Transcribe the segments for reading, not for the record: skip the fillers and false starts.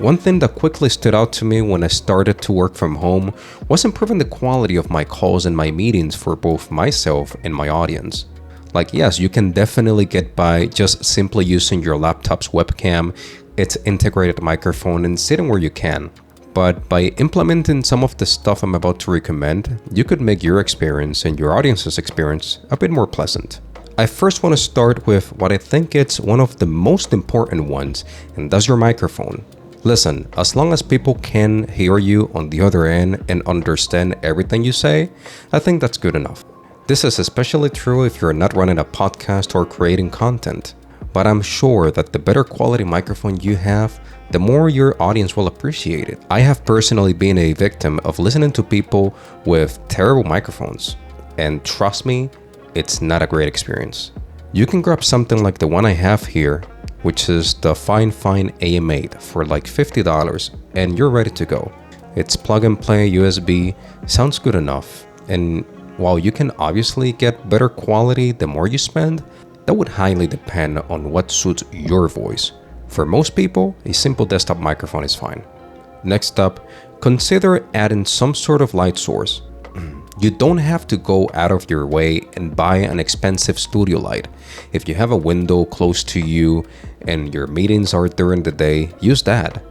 One thing that quickly stood out to me when I started to work from home was improving the quality of my calls and my meetings for both myself and my audience. Like, yes, you can definitely get by just simply using your laptop's webcam, its integrated microphone, and sitting where you can. But by implementing some of the stuff I'm about to recommend, you could make your experience and your audience's experience a bit more pleasant. I first want to start with what I think it's one of the most important ones, and that's your microphone. Listen, as long as people can hear you on the other end and understand everything you say, I think that's good enough. This is especially true if you're not running a podcast or creating content. But I'm sure that the better quality microphone you have, the more your audience will appreciate it. I have personally been a victim of listening to people with terrible microphones. And trust me, it's not a great experience. You can grab something like the one I have here, which is the Fine AM8 for like $50, and you're ready to go. It's plug and play USB, sounds good enough, and while you can obviously get better quality the more you spend, that would highly depend on what suits your voice. For most people, a simple desktop microphone is fine. Next up, consider adding some sort of light source. You don't have to go out of your way and buy an expensive studio light. If you have a window close to you and your meetings are during the day, use that.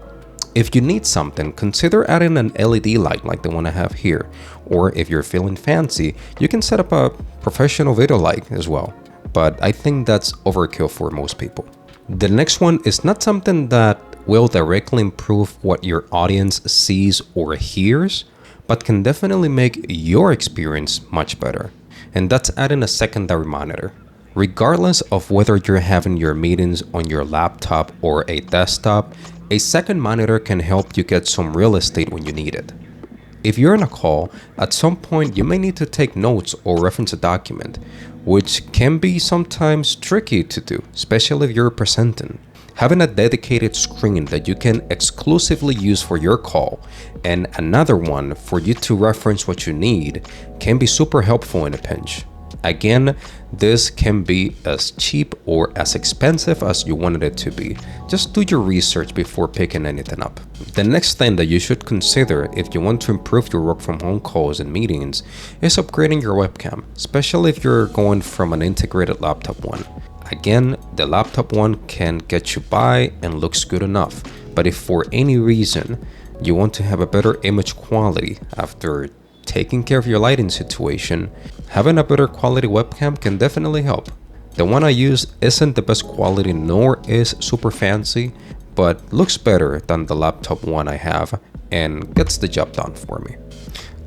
If you need something, consider adding an LED light like the one I have here. Or if you're feeling fancy, you can set up a professional video light as well. But I think that's overkill for most people. The next one is not something that will directly improve what your audience sees or hears, but can definitely make your experience much better. And that's adding a secondary monitor. Regardless of whether you're having your meetings on your laptop or a desktop, a second monitor can help you get some real estate when you need it. If you're in a call, at some point you may need to take notes or reference a document, which can be sometimes tricky to do, especially if you're presenting. Having a dedicated screen that you can exclusively use for your call and another one for you to reference what you need can be super helpful in a pinch. Again, this can be as cheap or as expensive as you wanted it to be. Just do your research before picking anything up. The next thing that you should consider if you want to improve your work from home calls and meetings is upgrading your webcam, especially if you're going from an integrated laptop one. Again, the laptop one can get you by and looks good enough, but if for any reason you want to have a better image quality after taking care of your lighting situation, having a better quality webcam can definitely help. The one I use isn't the best quality nor is super fancy, but looks better than the laptop one I have and gets the job done for me.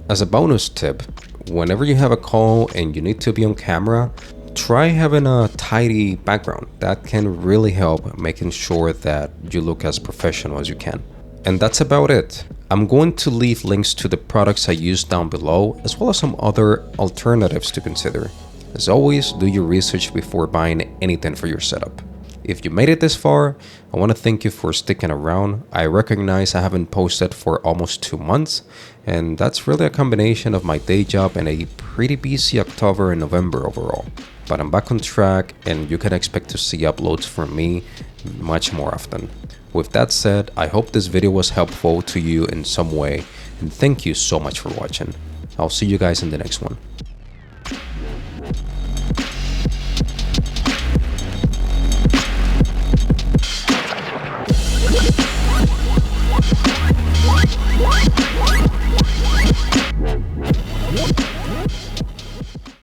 As a bonus tip, whenever you have a call and you need to be on camera, try having a tidy background. That can really help making sure that you look as professional as you can. And that's about it. I'm going to leave links to the products I use down below, as well as some other alternatives to consider. As always, do your research before buying anything for your setup. If you made it this far, I want to thank you for sticking around. I recognize I haven't posted for almost 2 months, and that's really a combination of my day job and a pretty busy October and November overall. But I'm back on track, and you can expect to see uploads from me much more often. With that said, I hope this video was helpful to you in some way, and thank you so much for watching. I'll see you guys in the next one.